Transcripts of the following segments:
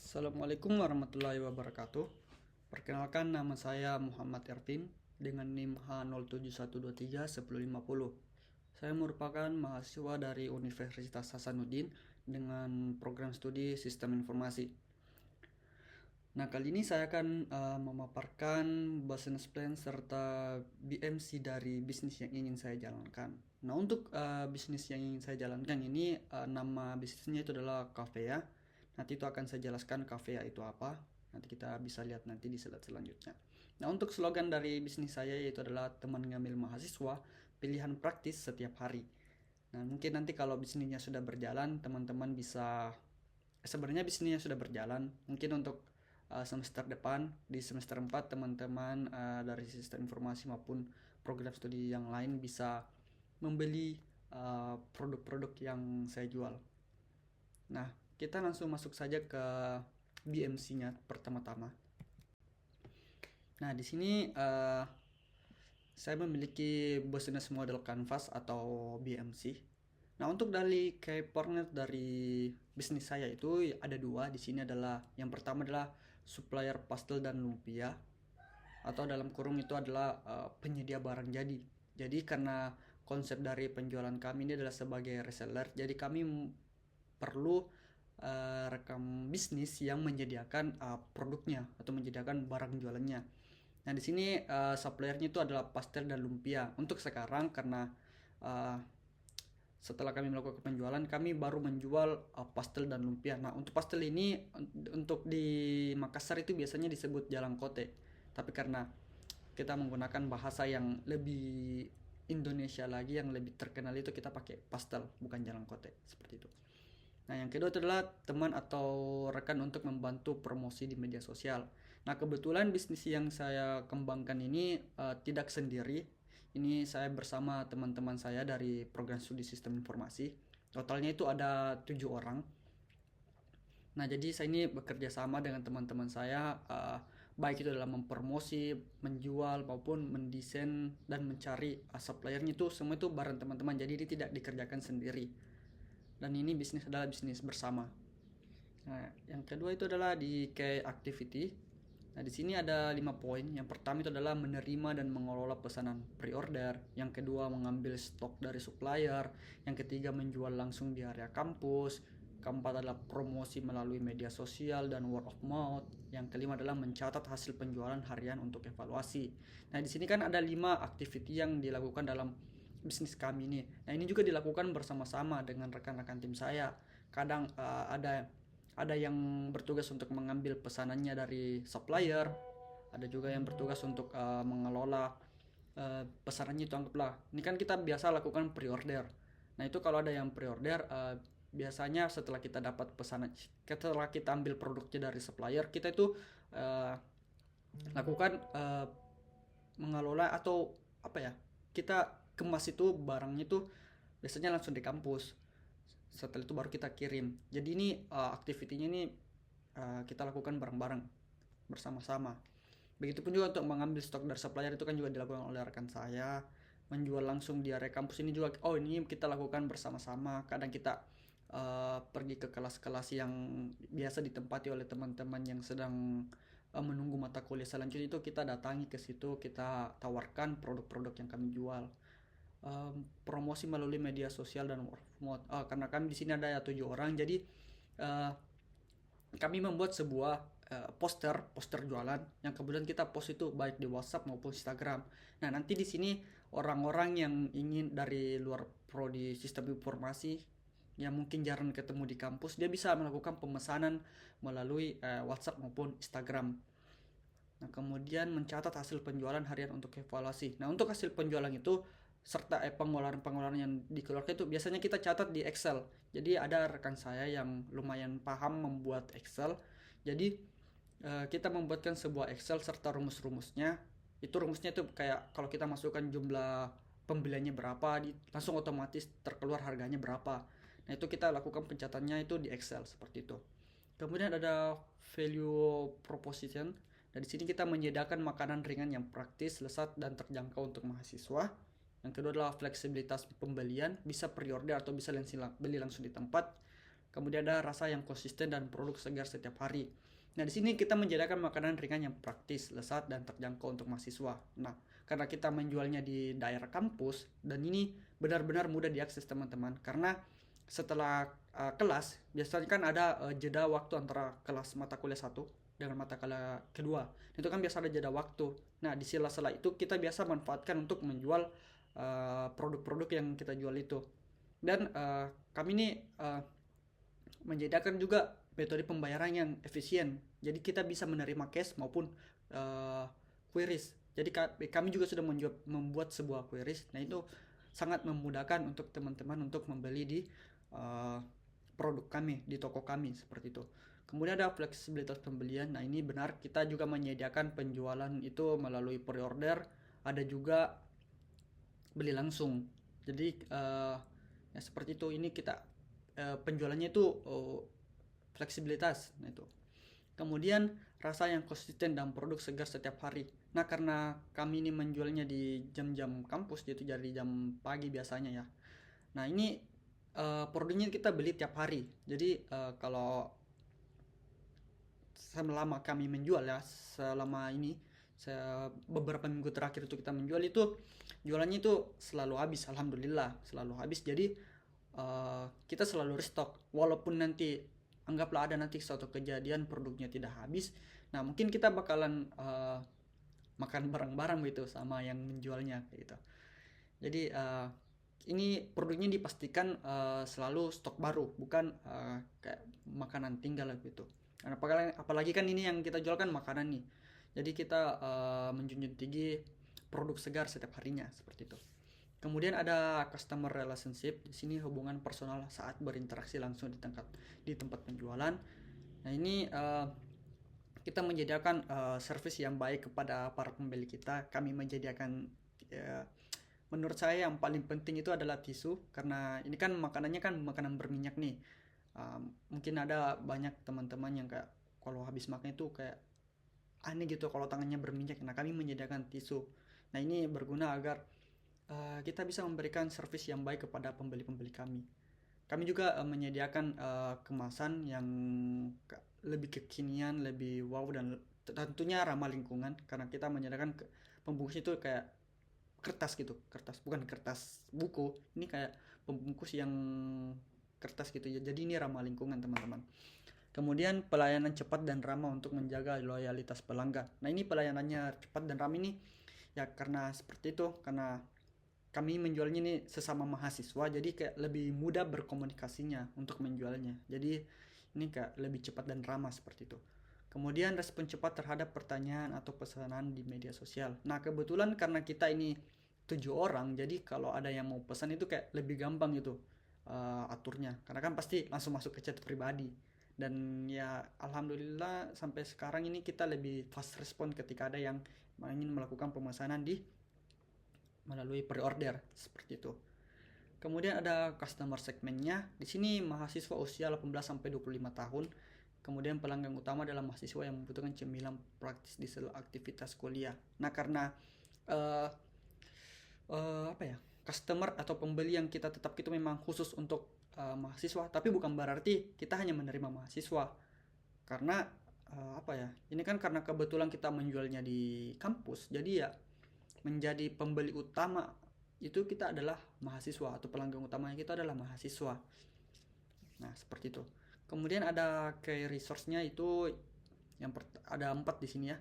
Assalamualaikum warahmatullahi wabarakatuh. Perkenalkan, nama saya Muhammad Ervin dengan NIM H07123150. Saya merupakan mahasiswa dari Universitas Hasanuddin dengan program studi Sistem Informasi. Nah, kali ini saya akan memaparkan business plan serta BMC dari bisnis yang ingin saya jalankan. Nah, untuk bisnis yang ingin saya jalankan ini, nama bisnisnya itu adalah Cafea. Nanti itu akan saya jelaskan Cafea itu apa. Nanti kita bisa lihat nanti di slide selanjutnya. Nah, untuk slogan dari bisnis saya yaitu adalah teman ngambil mahasiswa, pilihan praktis setiap hari. Nah, mungkin nanti kalau bisnisnya sudah berjalan, teman-teman bisa sebenarnya bisnisnya sudah berjalan. Mungkin untuk semester depan di semester 4 teman-teman dari sistem informasi maupun program studi yang lain bisa membeli produk-produk yang saya jual. Nah, kita langsung masuk saja ke BMC-nya pertama-tama. Nah, di sini saya memiliki business model canvas atau BMC. Nah, untuk dari key partner dari bisnis saya itu ada dua. Di sini adalah yang pertama adalah supplier pastel dan lumpia, atau dalam kurung itu adalah penyedia barang jadi. Jadi karena konsep dari penjualan kami ini adalah sebagai reseller, jadi kami perlu rekam bisnis yang menyediakan produknya atau menyediakan barang jualannya. Nah, di sini suppliernya itu adalah pastel dan lumpia. Untuk sekarang karena setelah kami melakukan penjualan, kami baru menjual pastel dan lumpia. Nah, untuk pastel ini untuk di Makassar itu biasanya disebut jalangkote. Tapi karena kita menggunakan bahasa yang lebih Indonesia lagi, yang lebih terkenal, itu kita pakai pastel, bukan jalangkote, seperti itu. Nah, yang kedua adalah teman atau rekan untuk membantu promosi di media sosial. Nah, kebetulan bisnis yang saya kembangkan ini tidak sendiri. Ini saya bersama teman-teman saya dari program studi sistem informasi. Totalnya itu ada 7 orang. Nah, jadi saya ini bekerja sama dengan teman-teman saya, baik itu dalam mempromosi, menjual, maupun mendesain dan mencari suppliernya, itu semua itu bareng teman-teman. Jadi ini tidak dikerjakan sendiri. Dan ini bisnis adalah bisnis bersama. Nah, yang kedua itu adalah di key activity. Nah, di sini ada 5 poin. Yang pertama itu adalah menerima dan mengelola pesanan pre-order. Yang kedua, mengambil stok dari supplier. Yang ketiga, menjual langsung di area kampus. Keempat adalah promosi melalui media sosial dan word of mouth. Yang kelima adalah mencatat hasil penjualan harian untuk evaluasi. Nah, di sini kan ada 5 activity yang dilakukan dalam bisnis kami ini. Nah, ini juga dilakukan bersama-sama dengan rekan-rekan tim saya. Kadang ada yang bertugas untuk mengambil pesanannya dari supplier, ada juga yang bertugas untuk mengelola pesanannya. Itu anggaplah, ini kan kita biasa lakukan pre-order. Nah, itu kalau ada yang pre-order, biasanya setelah kita dapat pesanan, setelah kita ambil produknya dari supplier, kita itu lakukan mengelola atau apa ya, kita kemas itu barangnya itu biasanya langsung di kampus. Setelah itu baru kita kirim. Jadi ini aktivitinya ini kita lakukan bareng-bareng bersama-sama. Begitupun juga untuk mengambil stok dari supplier, itu kan juga dilakukan oleh rekan saya. Menjual langsung di area kampus ini juga, ini kita lakukan bersama-sama. Kadang kita pergi ke kelas-kelas yang biasa ditempati oleh teman-teman yang sedang menunggu mata kuliah selanjutnya, itu kita datangi ke situ, kita tawarkan produk-produk yang kami jual. Promosi melalui media sosial dan word of mouth. Karena kami di sini ada 7 orang, jadi kami membuat sebuah poster jualan yang kemudian kita post itu baik di WhatsApp maupun Instagram. Nah, nanti di sini orang-orang yang ingin dari luar prodi sistem informasi yang mungkin jarang ketemu di kampus, dia bisa melakukan pemesanan melalui WhatsApp maupun Instagram. Nah, kemudian mencatat hasil penjualan harian untuk evaluasi. Nah, untuk hasil penjualan itu serta pengeluaran-pengeluaran yang dikeluarkan itu biasanya kita catat di Excel. Jadi ada rekan saya yang lumayan paham membuat Excel. Jadi kita membuatkan sebuah Excel serta rumus-rumusnya. Itu rumusnya itu kayak kalau kita masukkan jumlah pembeliannya berapa, langsung otomatis terkeluar harganya berapa. Nah, itu kita lakukan pencatatannya itu di Excel seperti itu. Kemudian ada value proposition. Nah, di sini kita menyediakan makanan ringan yang praktis, lezat, dan terjangkau untuk mahasiswa. Yang kedua adalah fleksibilitas pembelian, bisa pre-order atau bisa beli langsung di tempat. Kemudian ada rasa yang konsisten dan produk segar setiap hari. Nah, di sini kita menyediakan makanan ringan yang praktis, lezat, dan terjangkau untuk mahasiswa. Nah, karena kita menjualnya di daerah kampus, dan ini benar-benar mudah diakses teman-teman. Karena setelah kelas, biasanya kan ada jeda waktu antara kelas mata kuliah satu dengan mata kuliah kedua. Itu kan biasa ada jeda waktu. Nah, di sela-sela itu kita biasa manfaatkan untuk menjual produk-produk yang kita jual itu. Dan kami ini menyediakan juga metode pembayaran yang efisien. Jadi kita bisa menerima cash maupun queries. Jadi kami juga sudah membuat sebuah queries. Nah, itu sangat memudahkan untuk teman-teman untuk membeli di produk kami, di toko kami seperti itu. Kemudian ada fleksibilitas pembelian. Nah, ini benar, kita juga menyediakan penjualan itu melalui pre-order, ada juga beli langsung. Jadi ya seperti itu. Ini kita penjualannya itu fleksibilitas. Nah, itu. Kemudian rasa yang konsisten dan produk segar setiap hari. Nah, karena kami ini menjualnya di jam-jam kampus, yaitu dari jam pagi biasanya ya. Nah, ini produknya kita beli tiap hari. Jadi kalau selama kami menjual ya, selama ini beberapa minggu terakhir itu kita menjual itu, jualannya itu selalu habis, alhamdulillah selalu habis. Jadi kita selalu restock, walaupun nanti anggaplah ada nanti suatu kejadian produknya tidak habis, nah mungkin kita bakalan makan bareng-bareng gitu sama yang menjualnya gitu. Jadi ini produknya dipastikan selalu stok baru, bukan kayak makanan tinggal gitu. Apalagi kan ini yang kita jual kan makanan nih, jadi kita menjunjung tinggi produk segar setiap harinya seperti itu. Kemudian ada customer relationship. Di sini hubungan personal saat berinteraksi langsung di tempat penjualan. Nah, ini kita menyediakan service yang baik kepada para pembeli kita. Kami menyediakan menurut saya yang paling penting itu adalah tisu, karena ini kan makanannya kan makanan berminyak nih. Mungkin ada banyak teman-teman yang kayak kalau habis makan itu kayak aneh gitu kalau tangannya berminyak. Nah, kami menyediakan tisu. Nah, ini berguna agar kita bisa memberikan servis yang baik kepada pembeli-pembeli kami. Kami juga menyediakan kemasan yang lebih kekinian, lebih wow, dan tentunya ramah lingkungan, karena kita menyediakan pembungkus itu kayak kertas gitu, bukan kertas buku, ini kayak pembungkus yang kertas gitu ya. Jadi ini ramah lingkungan teman-teman. Kemudian pelayanan cepat dan ramah untuk menjaga loyalitas pelanggan. Nah, ini pelayanannya cepat dan ramah ini ya karena seperti itu, karena kami menjualnya ini sesama mahasiswa, jadi kayak lebih mudah berkomunikasinya untuk menjualnya. Jadi ini kayak lebih cepat dan ramah seperti itu. Kemudian respon cepat terhadap pertanyaan atau pesanan di media sosial. Nah, kebetulan karena kita ini 7 orang, jadi kalau ada yang mau pesan itu kayak lebih gampang gitu aturnya. Karena kan pasti langsung masuk ke chat pribadi. Dan ya alhamdulillah sampai sekarang ini kita lebih fast respon ketika ada yang ingin melakukan pemesanan melalui pre-order seperti itu. Kemudian ada customer segmennya. Di sini mahasiswa usia 18 sampai 25 tahun. Kemudian pelanggan utama adalah mahasiswa yang membutuhkan cemilan praktis di sela aktivitas kuliah. Nah, karena customer atau pembeli yang kita tetap itu memang khusus untuk mahasiswa, tapi bukan berarti kita hanya menerima mahasiswa. Karena ini kan karena kebetulan kita menjualnya di kampus, jadi ya menjadi pembeli utama itu kita adalah mahasiswa, atau pelanggan utamanya kita adalah mahasiswa. Nah, seperti itu. Kemudian ada key resource-nya itu ada 4 di sini ya.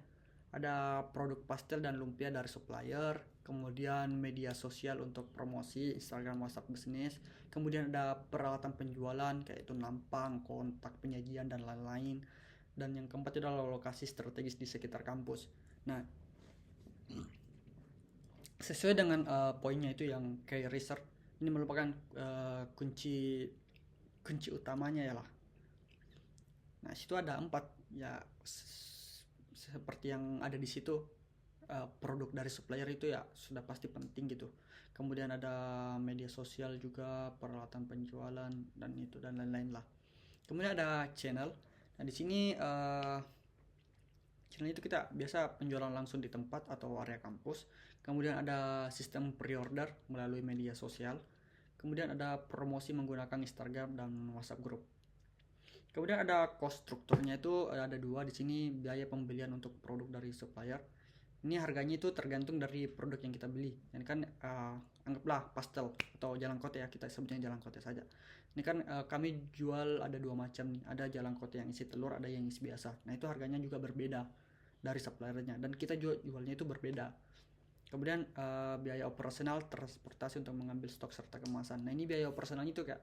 Ada produk pastel dan lumpia dari supplier, kemudian media sosial untuk promosi, Instagram, WhatsApp bisnis, kemudian ada peralatan penjualan kayak itu nampang, kontak, penyajian, dan lain-lain. Dan yang keempat itu adalah lokasi strategis di sekitar kampus. Nah, sesuai dengan poinnya itu yang kayak research, ini merupakan kunci utamanya ya lah. Nah, situ ada 4 ya, seperti yang ada di situ. Produk dari supplier itu ya sudah pasti penting gitu. Kemudian ada media sosial juga, peralatan penjualan, dan itu dan lain-lain lah. Kemudian ada channel. Nah, di sini channel itu kita biasa penjualan langsung di tempat atau area kampus. Kemudian ada sistem pre-order melalui media sosial. Kemudian ada promosi menggunakan Instagram dan WhatsApp group. Kemudian ada cost strukturnya itu ada dua di sini, biaya pembelian untuk produk dari supplier. Ini harganya itu tergantung dari produk yang kita beli. Ini kan anggaplah pastel atau jalan kote ya, kita sebutnya jalan kote saja. Ini kan kami jual ada dua macam nih, ada jalan kote yang isi telur, ada yang isi biasa. Nah itu harganya juga berbeda dari suppliernya dan kita jualnya itu berbeda. Kemudian biaya operasional transportasi untuk mengambil stok serta kemasan. Nah ini biaya operasionalnya itu kayak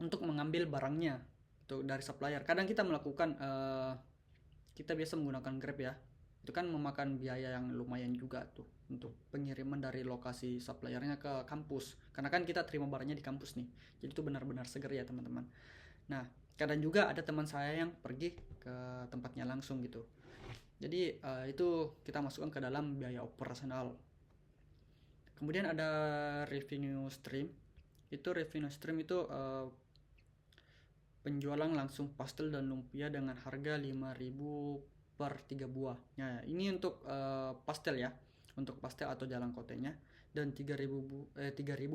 untuk mengambil barangnya itu dari supplier. Kadang kita melakukan kita biasa menggunakan Grab ya. Itu kan memakan biaya yang lumayan juga tuh untuk pengiriman dari lokasi suppliernya ke kampus. Karena kan kita terima barangnya di kampus nih. Jadi itu benar-benar segar ya teman-teman. Nah, kadang juga ada teman saya yang pergi ke tempatnya langsung gitu. Jadi itu kita masukkan ke dalam biaya operasional. Kemudian ada revenue stream. Itu revenue stream itu penjualan langsung pastel dan lumpia dengan harga 5.000 per 3 buah. Nah, ini untuk pastel ya. Untuk pastel atau jalan kotenya dan 3.000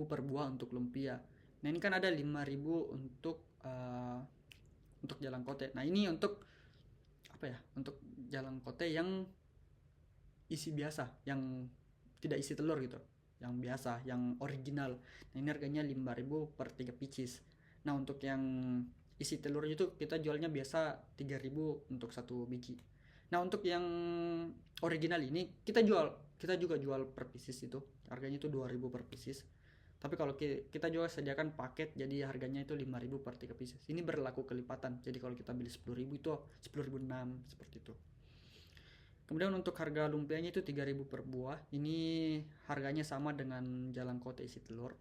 per buah untuk lumpia. Nah, ini kan ada 5.000 untuk jalan kote. Nah, ini untuk apa ya? Untuk jalan kote yang isi biasa, yang tidak isi telur gitu. Yang biasa, yang original. Nah, ini harganya 5.000 per 3 pieces. Nah, untuk yang isi telur itu kita jualnya biasa 3.000 untuk satu biji. Nah, untuk yang original ini kita juga jual per pieces itu. Harganya itu 2.000 per pieces. Tapi kalau kita juga sediakan paket jadi harganya itu 5.000 per 3 pieces. Ini berlaku kelipatan. Jadi kalau kita beli 10.000 itu 10.006 seperti itu. Kemudian untuk harga lumpianya itu 3.000 per buah. Ini harganya sama dengan jalan kote isi telur.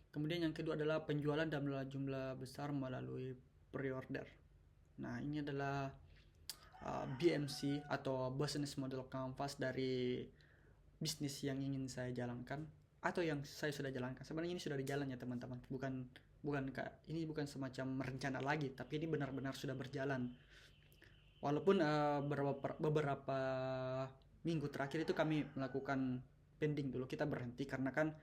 Kemudian yang kedua adalah penjualan dalam jumlah besar melalui pre-order. Nah, ini adalah BMC atau business model canvas dari bisnis yang ingin saya jalankan atau yang saya sudah jalankan. Sebenarnya ini sudah di jalan ya teman-teman. Ini bukan semacam rencana lagi, tapi ini benar-benar sudah berjalan. Walaupun beberapa minggu terakhir itu kami melakukan pending dulu, kita berhenti karena kan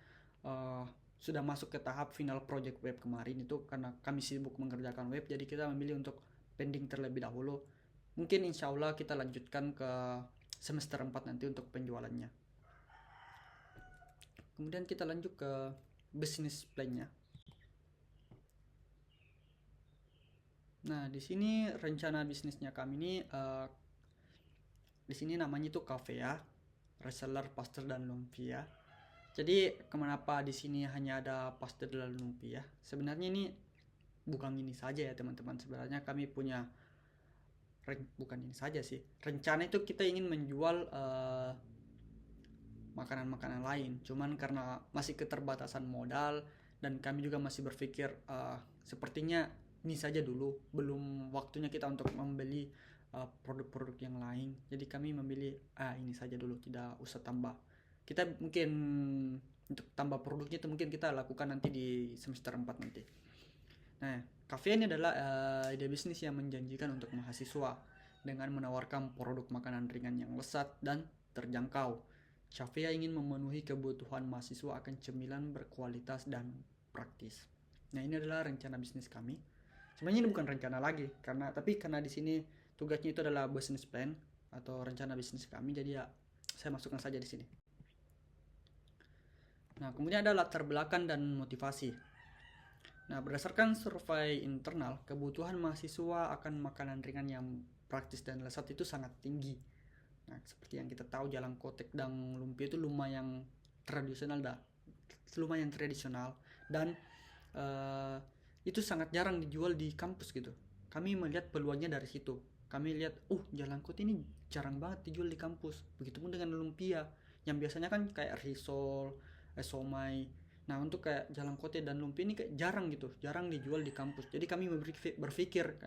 sudah masuk ke tahap final project web kemarin itu karena kami sibuk mengerjakan web, jadi kita memilih untuk pending terlebih dahulu. Mungkin insya Allah kita lanjutkan ke semester 4 nanti untuk penjualannya. Kemudian kita lanjut ke business plan-nya. Nah, di sini rencana bisnisnya kami ini di sini namanya itu cafe ya, reseller pastel dan lumpia. Jadi kenapa di sini hanya ada pastel dan lumpia? Sebenarnya ini bukan ini saja ya teman-teman. Sebenarnya kami punya bukan ini saja sih. Rencana itu kita ingin menjual makanan-makanan lain. Cuman karena masih keterbatasan modal dan kami juga masih berpikir sepertinya ini saja dulu, belum waktunya kita untuk membeli produk-produk yang lain. Jadi kami memilih ini saja dulu, tidak usah tambah. Kita mungkin untuk tambah produknya itu mungkin kita lakukan nanti di semester 4 nanti. Nah, cafe ini adalah ide bisnis yang menjanjikan untuk mahasiswa dengan menawarkan produk makanan ringan yang lezat dan terjangkau. Cafe ingin memenuhi kebutuhan mahasiswa akan cemilan berkualitas dan praktis. Nah, ini adalah rencana bisnis kami. Sebenarnya ini bukan rencana lagi, karena di sini tugasnya itu adalah business plan atau rencana bisnis kami, jadi ya saya masukkan saja di sini. Nah, kemudian ada latar belakang dan motivasi. Nah, berdasarkan survei internal, kebutuhan mahasiswa akan makanan ringan yang praktis dan lezat itu sangat tinggi. Nah, seperti yang kita tahu jalan kotek dan lumpia itu lumayan tradisional dan itu sangat jarang dijual di kampus gitu. Kami melihat peluangnya dari situ. Kami lihat, jalan kote ini jarang banget dijual di kampus. Begitupun dengan lumpia yang biasanya kan kayak risol, somai. Nah, untuk kayak jalan kote dan lumpia ini kayak jarang dijual di kampus. Jadi kami berpikir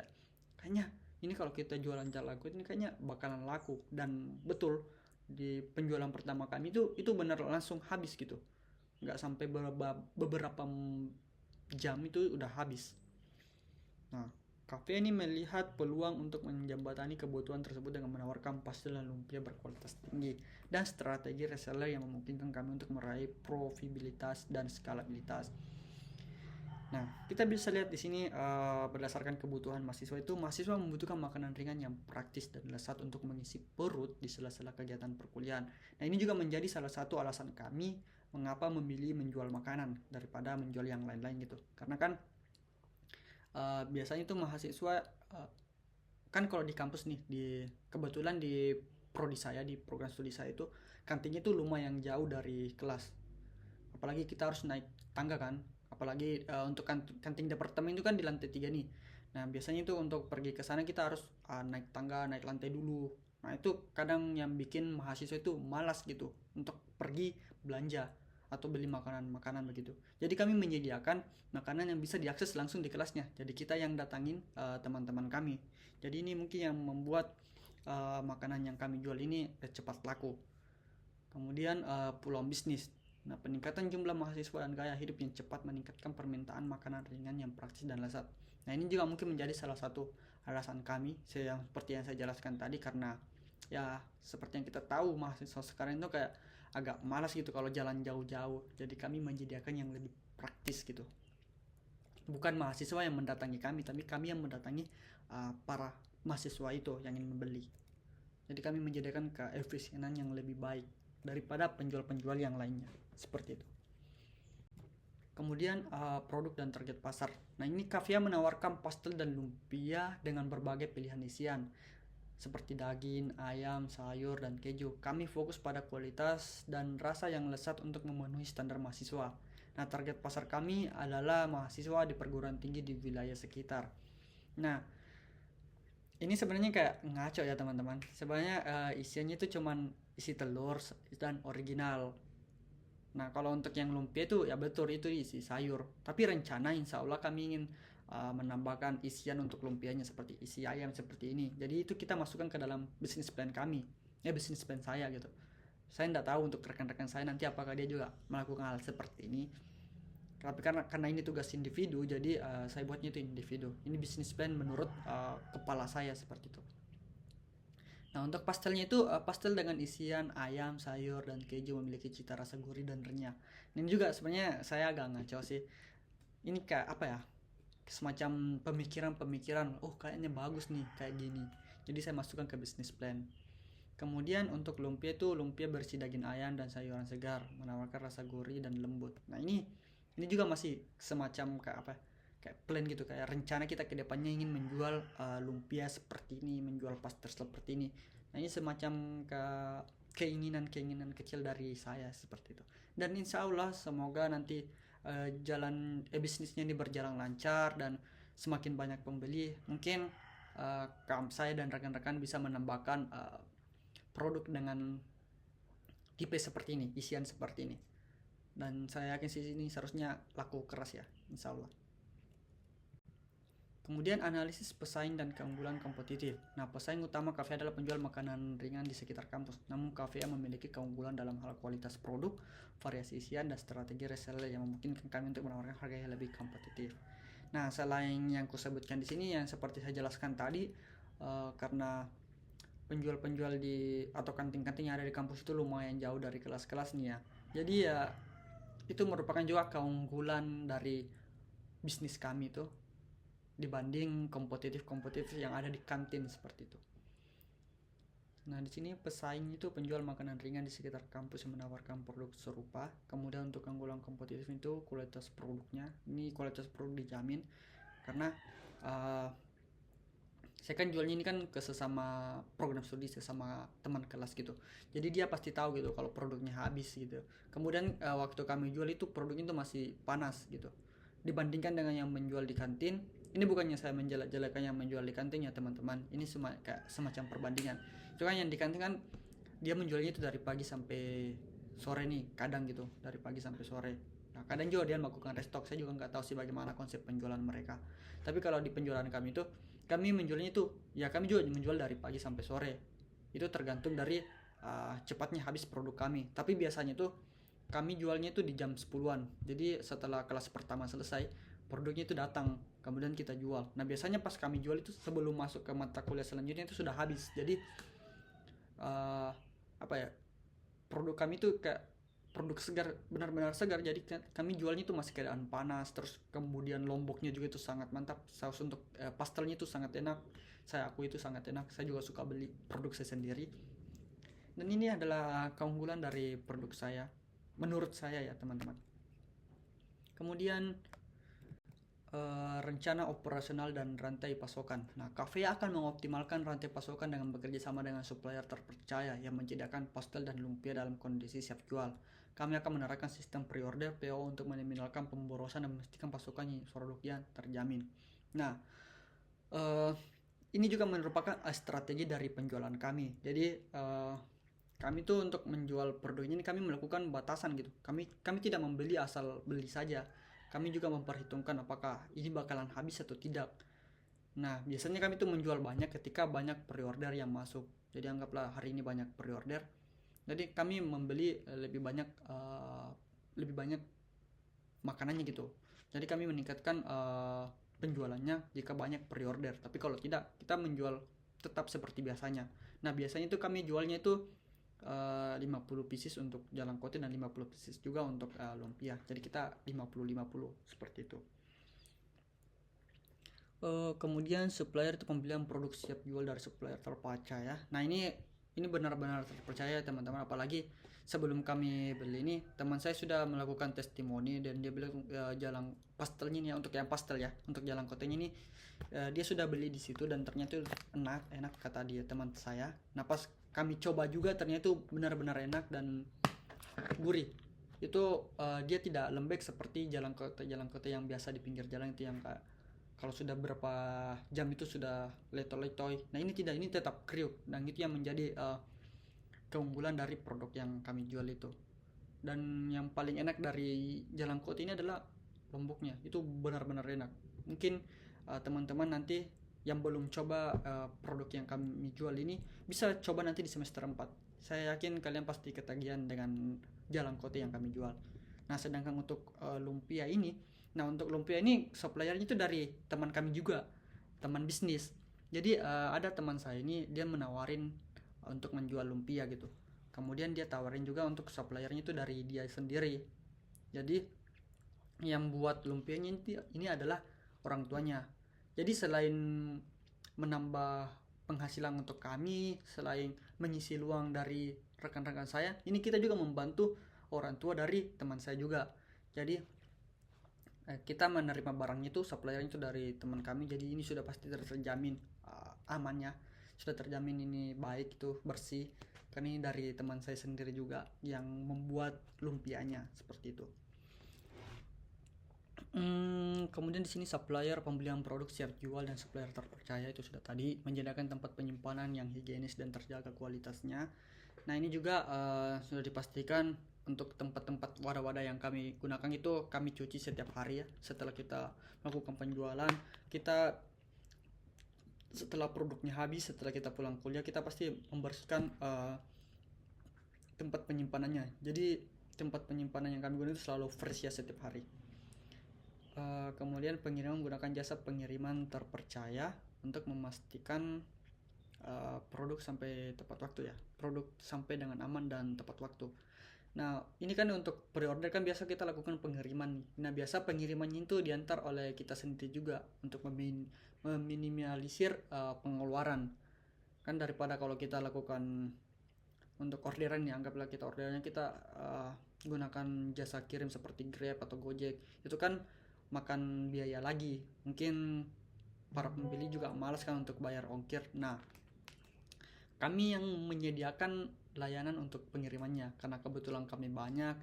kayaknya ini kalau kita jualan jalan kote ini kayaknya bakalan laku. Dan betul, di penjualan pertama kami itu benar langsung habis gitu. Nggak sampai beberapa jam itu udah habis. Nah, cafe ini melihat peluang untuk menjembatani kebutuhan tersebut dengan menawarkan pastel dan lumpia berkualitas tinggi dan strategi reseller yang memungkinkan kami untuk meraih profitabilitas dan skalabilitas. Nah, kita bisa lihat di sini berdasarkan kebutuhan mahasiswa itu, mahasiswa membutuhkan makanan ringan yang praktis dan lezat untuk mengisi perut di sela-sela kegiatan perkuliahan. Nah, ini juga menjadi salah satu alasan kami mengapa memilih menjual makanan daripada menjual yang lain-lain gitu. Karena kan biasanya itu mahasiswa kan kalau di kampus nih, kebetulan di prodi saya, di program studi saya itu kantinnya itu lumayan jauh dari kelas, apalagi kita harus naik tangga kan, apalagi untuk kantin departemen itu kan di lantai 3 nih. Nah biasanya itu untuk pergi ke sana kita harus naik tangga, naik lantai dulu. Nah itu kadang yang bikin mahasiswa itu malas gitu untuk pergi belanja atau beli makanan-makanan begitu. Jadi kami menyediakan makanan yang bisa diakses langsung di kelasnya. Jadi kita yang datangin teman-teman kami. Jadi ini mungkin yang membuat makanan yang kami jual ini cepat laku. Kemudian peluang bisnis. Nah, peningkatan jumlah mahasiswa dan gaya hidup yang cepat meningkatkan permintaan makanan ringan yang praktis dan lezat. Nah, ini juga mungkin menjadi salah satu alasan kami, seperti yang saya jelaskan tadi, karena ya seperti yang kita tahu mahasiswa sekarang itu kayak agak malas gitu kalau jalan jauh-jauh. Jadi kami menyediakan yang lebih praktis gitu. Bukan mahasiswa yang mendatangi kami, tapi kami yang mendatangi para mahasiswa itu yang ingin membeli. Jadi kami menyediakan keefisienan yang lebih baik daripada penjual-penjual yang lainnya. Seperti itu. Kemudian produk dan target pasar. Nah ini Kavia menawarkan pastel dan lumpia dengan berbagai pilihan isian seperti daging, ayam, sayur, dan keju. Kami fokus pada kualitas dan rasa yang lezat untuk memenuhi standar mahasiswa. Nah target pasar kami adalah mahasiswa di perguruan tinggi di wilayah sekitar. Nah ini sebenarnya kayak ngaco ya teman-teman. Sebenarnya isiannya itu cuman isi telur dan original. Nah, kalau untuk yang lumpia itu ya betul itu isi sayur. Tapi rencana insya Allah kami ingin menambahkan isian untuk lumpianya seperti isi ayam seperti ini. Jadi itu kita masukkan ke dalam bisnis plan kami. Ya bisnis plan saya gitu. Saya tidak tahu untuk rekan-rekan saya nanti apakah dia juga melakukan hal seperti ini. Tapi karena ini tugas individu, jadi saya buatnya itu individu. Ini bisnis plan menurut kepala saya seperti itu. Nah untuk pastelnya itu pastel dengan isian ayam, sayur, dan keju memiliki cita rasa gurih dan renyah. Ini juga sebenarnya saya agak ngaco sih. Ini kayak apa ya? Semacam pemikiran-pemikiran. Oh kayaknya bagus nih kayak gini. Jadi saya masukkan ke bisnis plan. Kemudian untuk lumpia itu lumpia berisi daging ayam dan sayuran segar, menawarkan rasa gurih dan lembut. Nah ini juga masih semacam kayak apa? Kayak plan gitu, kayak rencana kita ke depannya ingin menjual lumpia seperti ini, menjual pastel seperti ini. Nah ini semacam keinginan kecil dari saya seperti itu. Dan insya Allah semoga nanti bisnisnya ini berjalan lancar dan semakin banyak pembeli. Mungkin saya dan rekan-rekan bisa menambahkan produk dengan tipe seperti ini, isian seperti ini. Dan saya yakin sih ini seharusnya laku keras ya, insya Allah. Kemudian analisis pesaing dan keunggulan kompetitif. Nah, pesaing utama Kavia adalah penjual makanan ringan di sekitar kampus. Namun Kavia memiliki keunggulan dalam hal kualitas produk, variasi isian, dan strategi reseller yang memungkinkan kami untuk menawarkan harga yang lebih kompetitif. Nah, selain yang kusebutkan di sini yang seperti saya jelaskan tadi, karena penjual-penjual atau kantin-kantin yang ada di kampus itu lumayan jauh dari kelas-kelas nih ya. Jadi ya itu merupakan juga keunggulan dari bisnis kami tuh dibanding kompetitif yang ada di kantin seperti itu. Nah, di sini pesaing itu penjual makanan ringan di sekitar kampus yang menawarkan produk serupa. Kemudian untuk keunggulan kompetitif itu kualitas produknya. Ini kualitas produk dijamin karena saya kan jualnya ini kan ke sesama program studi, sesama teman kelas gitu. Jadi dia pasti tahu gitu kalau produknya habis gitu. Kemudian waktu kami jual itu produknya itu masih panas gitu. Dibandingkan dengan yang menjual di kantin, ini bukannya saya menjelek-jelekan yang menjual di kantin ya teman-teman. Ini kayak semacam perbandingan. Itu kan yang di kantin kan dia menjualnya itu dari pagi sampai sore nih, kadang gitu dari pagi sampai sore. Nah, kadang juga dia melakukan restock. Saya juga nggak tahu sih bagaimana konsep penjualan mereka. Tapi kalau di penjualan kami itu, kami menjualnya itu ya kami juga menjual dari pagi sampai sore. Itu tergantung dari cepatnya habis produk kami. Tapi biasanya tuh kami jualnya itu di jam 10-an. Jadi setelah kelas pertama selesai, produknya itu datang, kemudian kita jual. Nah, biasanya pas kami jual itu sebelum masuk ke mata kuliah selanjutnya itu sudah habis. Jadi apa ya? Produk kami itu kayak produk segar, benar-benar segar. Jadi kami jualnya itu masih keadaan panas. Terus kemudian lomboknya juga itu sangat mantap. Saus untuk pastelnya itu sangat enak. Saya akui itu sangat enak. Saya juga suka beli produk saya sendiri. Dan ini adalah keunggulan dari produk saya, menurut saya ya teman-teman. Kemudian rencana operasional dan rantai pasokan. Nah, cafe akan mengoptimalkan rantai pasokan dengan bekerja sama dengan supplier terpercaya yang menyediakan pastel dan lumpia dalam kondisi siap jual. Kami akan menerapkan sistem pre-order PO untuk meminimalkan pemborosan dan memastikan pasokan produknya terjamin. Nah, ini juga merupakan strategi dari penjualan kami. Jadi kami tuh untuk menjual produk ini kami melakukan batasan gitu. Kami tidak membeli asal beli saja. Kami juga memperhitungkan apakah ini bakalan habis atau tidak. Nah, biasanya kami tuh menjual banyak ketika banyak pre-order yang masuk. Jadi anggaplah hari ini banyak pre-order. Jadi kami membeli lebih banyak makanannya gitu. Jadi kami meningkatkan penjualannya jika banyak pre-order. Tapi kalau tidak, kita menjual tetap seperti biasanya. Nah, biasanya itu kami jualnya itu 50 pieces untuk jalang kote dan 50 pieces juga untuk lumpia. Jadi kita 50-50 seperti itu. Kemudian supplier itu pembelian produk siap jual dari supplier terpercaya. Nah, ini benar-benar terpercaya teman-teman. Apalagi sebelum kami beli ini, teman saya sudah melakukan testimoni dan dia bilang jalang pastelnya ini untuk yang pastel ya, untuk jalang kotenya ini dia sudah beli di situ dan ternyata enak kata dia, teman saya. Nah, pas kami coba juga ternyata itu benar-benar enak dan gurih. Itu dia tidak lembek seperti jalang kote yang biasa di pinggir jalan itu yang kalau sudah berapa jam itu sudah letoy-letoy. Nah, ini tidak, ini tetap kriuk dan itu yang menjadi keunggulan dari produk yang kami jual itu. Dan yang paling enak dari jalang kote ini adalah lomboknya. Itu benar-benar enak. Mungkin teman-teman nanti yang belum coba produk yang kami jual ini bisa coba nanti di semester 4. Saya yakin kalian pasti ketagihan dengan jalang kote yang kami jual. Nah, sedangkan untuk lumpia ini, untuk lumpia ini suppliernya itu dari teman kami juga, teman bisnis. Jadi ada teman saya ini dia menawarin untuk menjual lumpia gitu. Kemudian dia tawarin juga untuk suppliernya itu dari dia sendiri. Jadi yang buat lumpianya ini adalah orang tuanya. Jadi selain menambah penghasilan untuk kami, selain mengisi luang dari rekan-rekan saya, ini kita juga membantu orang tua dari teman saya juga. Jadi kita menerima barangnya itu, suppliernya itu dari teman kami. Jadi ini sudah pasti terjamin amannya, sudah terjamin ini baik, itu bersih. Karena ini dari teman saya sendiri juga yang membuat lumpianya seperti itu. Kemudian di sini supplier pembelian produk siap jual dan supplier terpercaya itu sudah tadi, menyediakan tempat penyimpanan yang higienis dan terjaga kualitasnya. Nah, ini juga sudah dipastikan untuk tempat-tempat wadah-wadah yang kami gunakan itu kami cuci setiap hari ya. Setelah kita melakukan penjualan, kita setelah produknya habis, setelah kita pulang kuliah, kita pasti membersihkan tempat penyimpanannya. Jadi tempat penyimpanan yang kami gunakan itu selalu fresh ya setiap hari. Kemudian pengiriman menggunakan jasa pengiriman terpercaya untuk memastikan produk sampai tepat waktu ya, produk sampai dengan aman dan tepat waktu. Nah, ini kan untuk pre-order kan biasa kita lakukan pengiriman. Nah, biasa pengirimannya itu diantar oleh kita sendiri juga untuk meminimalisir pengeluaran. Kan daripada kalau kita lakukan untuk orderan ya, anggaplah kita orderannya kita gunakan jasa kirim seperti Grab atau Gojek, itu kan makan biaya lagi. Mungkin para pembeli juga malas kan untuk bayar ongkir. Nah, kami yang menyediakan layanan untuk pengirimannya karena kebetulan kami banyak,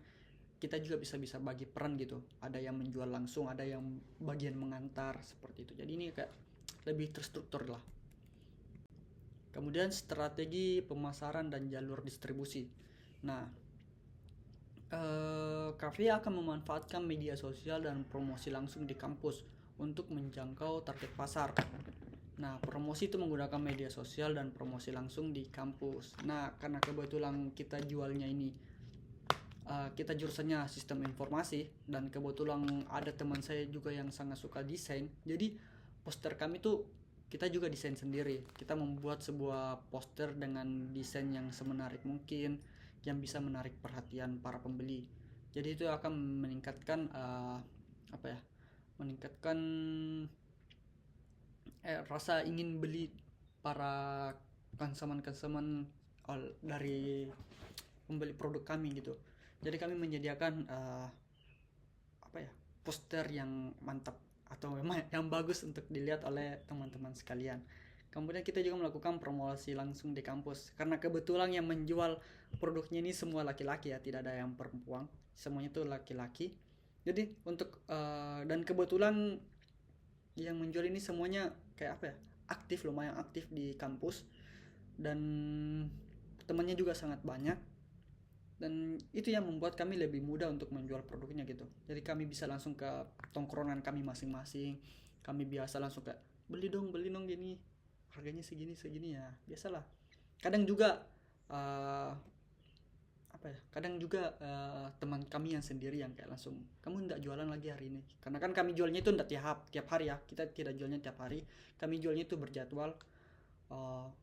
kita juga bisa bagi peran gitu. Ada yang menjual langsung, ada yang bagian mengantar seperti itu. Jadi ini kayak lebih terstruktur lah. Kemudian strategi pemasaran dan jalur distribusi. Nah, Cafe akan memanfaatkan media sosial dan promosi langsung di kampus untuk menjangkau target pasar. Nah, promosi itu menggunakan media sosial dan promosi langsung di kampus. Nah, karena kebetulan kita jualnya ini kita jurusannya sistem informasi dan kebetulan ada teman saya juga yang sangat suka desain. Jadi poster kami tuh kita juga desain sendiri. Kita membuat sebuah poster dengan desain yang semenarik mungkin. yang bisa menarik perhatian para pembeli. Jadi itu akan meningkatkan apa ya? Meningkatkan rasa ingin beli para konsumen-konsumen dari pembeli produk kami gitu. Jadi kami menyediakan apa ya, poster yang mantap atau memang yang bagus untuk dilihat oleh teman-teman sekalian. Kemudian kita juga melakukan promosi langsung di kampus karena kebetulan yang menjual produknya ini semua laki-laki ya, tidak ada yang perempuan, semuanya itu laki-laki. Jadi untuk dan kebetulan yang menjual ini semuanya kayak apa ya, aktif, lumayan aktif di kampus, dan temannya juga sangat banyak, dan itu yang membuat kami lebih mudah untuk menjual produknya gitu. Jadi kami bisa langsung ke tongkrongan kami masing-masing, kami biasa langsung kayak beli dong gini, harganya segini segini ya, biasalah. Kadang juga apa ya, kadang juga teman kami yang sendiri yang kayak langsung, kamu ndak jualan lagi hari ini, karena kan kami jualnya itu ndak tiap hari ya, kita tidak jualnya tiap hari, kami jualnya itu berjadwal.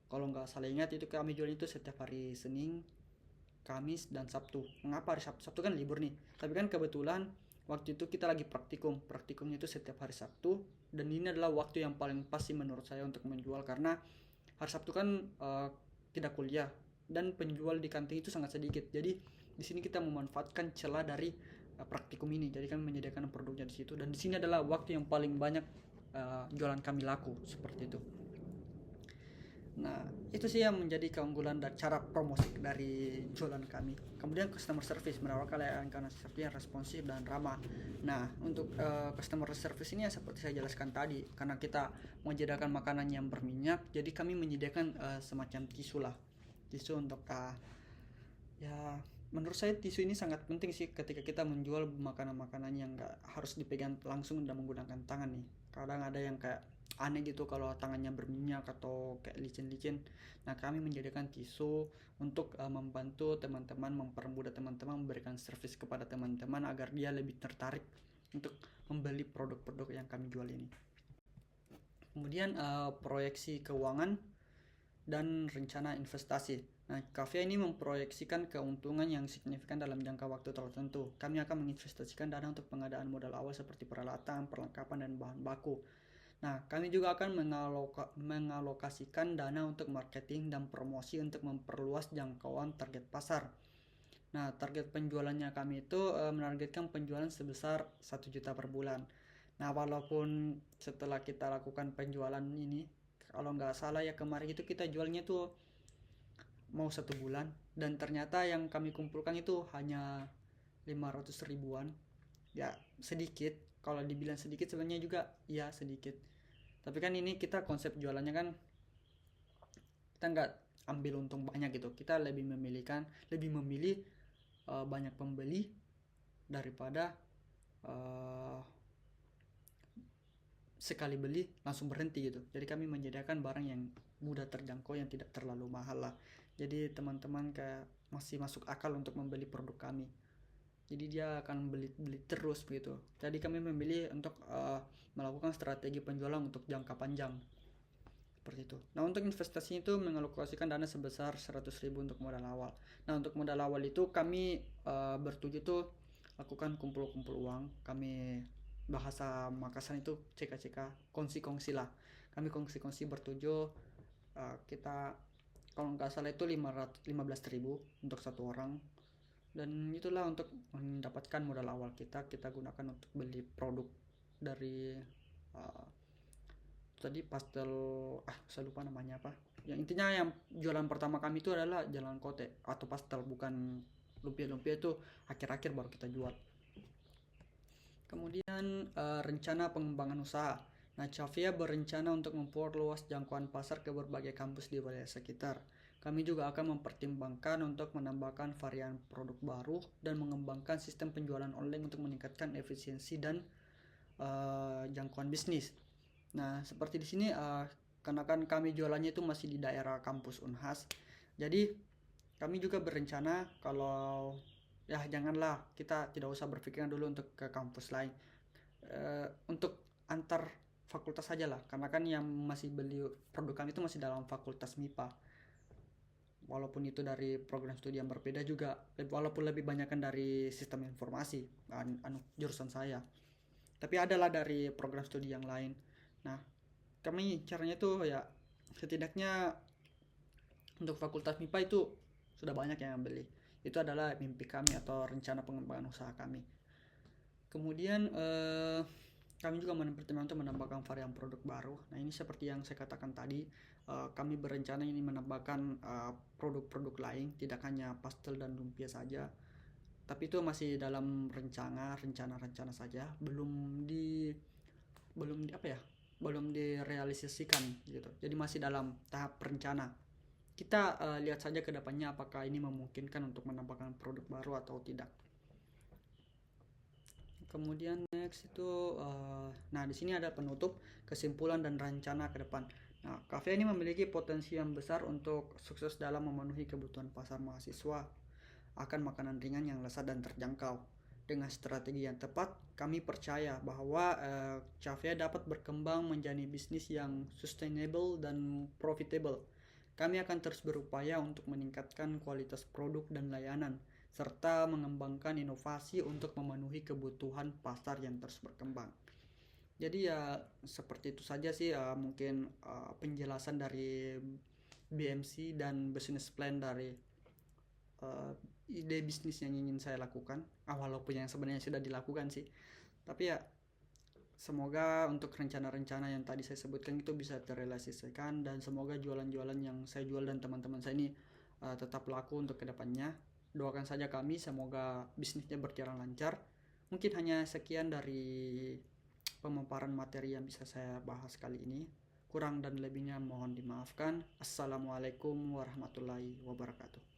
Kalau nggak salah ingat itu kami jualnya itu setiap hari Senin, Kamis, dan Sabtu. Mengapa hari Sabtu? Sabtu kan libur nih. Tapi kan kebetulan waktu itu kita lagi praktikum. Praktikumnya itu setiap hari Sabtu, dan ini adalah waktu yang paling pas sih menurut saya untuk menjual, karena hari Sabtu kan tidak kuliah dan penjual di kantin itu sangat sedikit. Jadi di sini kita memanfaatkan celah dari praktikum ini. Jadi kami menyediakan produknya di situ, dan di sini adalah waktu yang paling banyak jualan kami laku seperti itu. Nah, itu sih yang menjadi keunggulan dan cara promosi dari jualan kami. Kemudian customer service, menawarkan layanan service yang responsif dan ramah. Nah, untuk customer service ini ya seperti saya jelaskan tadi, karena kita menyediakan makanan yang berminyak, jadi kami menyediakan semacam tisu lah. Tisu untuk ya, menurut saya tisu ini sangat penting sih ketika kita menjual makanan-makanan yang nggak harus dipegang langsung dan menggunakan tangan nih. Kadang ada yang kayak aneh gitu kalau tangannya berminyak atau kayak licin-licin. Nah, kami menjadikan tisu untuk membantu teman-teman, mempermudah teman-teman, memberikan servis kepada teman-teman agar dia lebih tertarik untuk membeli produk-produk yang kami jual ini. Kemudian proyeksi keuangan dan rencana investasi. Nah, Kavia ini memproyeksikan keuntungan yang signifikan dalam jangka waktu tertentu. Kami akan menginvestasikan dana untuk pengadaan modal awal seperti peralatan, perlengkapan, dan bahan baku. Nah, kami juga akan mengalokasikan dana untuk marketing dan promosi untuk memperluas jangkauan target pasar. Nah, target penjualannya kami itu menargetkan penjualan sebesar 1 juta per bulan. Nah, walaupun setelah kita lakukan penjualan ini, kalau nggak salah ya kemarin itu kita jualnya tuh mau 1 bulan, dan ternyata yang kami kumpulkan itu hanya 500 ribuan. Ya, sedikit. Kalau dibilang sedikit sebenarnya juga ya sedikit. Tapi kan ini kita konsep jualannya kan kita nggak ambil untung banyak gitu. Kita lebih memilih banyak pembeli daripada sekali beli langsung berhenti gitu. Jadi kami menyediakan barang yang mudah terjangkau, yang tidak terlalu mahal lah. Jadi teman-teman kayak masih masuk akal untuk membeli produk kami. Jadi dia akan beli terus begitu. Jadi kami memilih untuk melakukan strategi penjualan untuk jangka panjang seperti itu. Nah, untuk investasi itu mengalokasikan dana sebesar 100 ribu untuk modal awal. Nah, untuk modal awal itu kami bertujuh tuh lakukan kumpul-kumpul uang. Kami bahasa Makassar itu CK kongsi-kongsi lah. Kami kongsi-kongsi bertujuh, kita kalau nggak salah itu 15 ribu untuk satu orang. Dan itulah untuk mendapatkan modal awal kita gunakan untuk beli produk dari tadi pastel, saya lupa namanya apa. Yang intinya yang jualan pertama kami itu adalah jalan kote atau pastel, bukan lumpia-lumpia, itu akhir-akhir baru kita jual. Kemudian rencana pengembangan usaha. Nah, Chavia berencana untuk memperluas jangkauan pasar ke berbagai kampus di wilayah sekitar. Kami juga akan mempertimbangkan untuk menambahkan varian produk baru dan mengembangkan sistem penjualan online untuk meningkatkan efisiensi dan jangkauan bisnis. Nah, seperti di sini karena kan kami jualannya itu masih di daerah kampus Unhas. Jadi kami juga berencana kalau ya janganlah, kita tidak usah berpikiran dulu untuk ke kampus lain, untuk antar fakultas saja lah, karena kan yang masih beli produk kami itu masih dalam fakultas MIPA. walaupun itu dari program studi yang berbeda juga, walaupun lebih banyakkan dari sistem informasi jurusan saya, tapi adalah dari program studi yang lain. Nah, kami caranya tuh ya, setidaknya untuk fakultas MIPA itu sudah banyak yang beli. Itu adalah mimpi kami atau rencana pengembangan usaha kami. Kemudian kami juga mempertimbangkan untuk menambahkan varian produk baru. Nah, ini seperti yang saya katakan tadi, kami berencana ini menambahkan produk-produk lain, tidak hanya pastel dan lumpia saja. Tapi itu masih dalam rencana saja, belum direalisasikan gitu. Jadi masih dalam tahap rencana. Kita lihat saja ke depannya apakah ini memungkinkan untuk menambahkan produk baru atau tidak. Kemudian next itu nah di sini ada penutup, kesimpulan dan rencana ke depan. Nah, kafe ini memiliki potensi yang besar untuk sukses dalam memenuhi kebutuhan pasar mahasiswa akan makanan ringan yang lezat dan terjangkau. Dengan strategi yang tepat, kami percaya bahwa Café dapat berkembang menjadi bisnis yang sustainable dan profitable. Kami akan terus berupaya untuk meningkatkan kualitas produk dan layanan, serta mengembangkan inovasi untuk memenuhi kebutuhan pasar yang terus berkembang. Jadi ya seperti itu saja sih, mungkin penjelasan dari BMC dan business plan dari ide bisnis yang ingin saya lakukan. Walaupun yang sebenarnya sudah dilakukan sih, tapi ya semoga untuk rencana-rencana yang tadi saya sebutkan itu bisa terrealisasikan, dan semoga jualan-jualan yang saya jual dan teman-teman saya ini tetap laku untuk kedepannya. Doakan saja kami, semoga bisnisnya berjalan lancar. Mungkin hanya sekian dari pemaparan materi yang bisa saya bahas kali ini. Kurang dan lebihnya mohon dimaafkan. Assalamualaikum warahmatullahi wabarakatuh.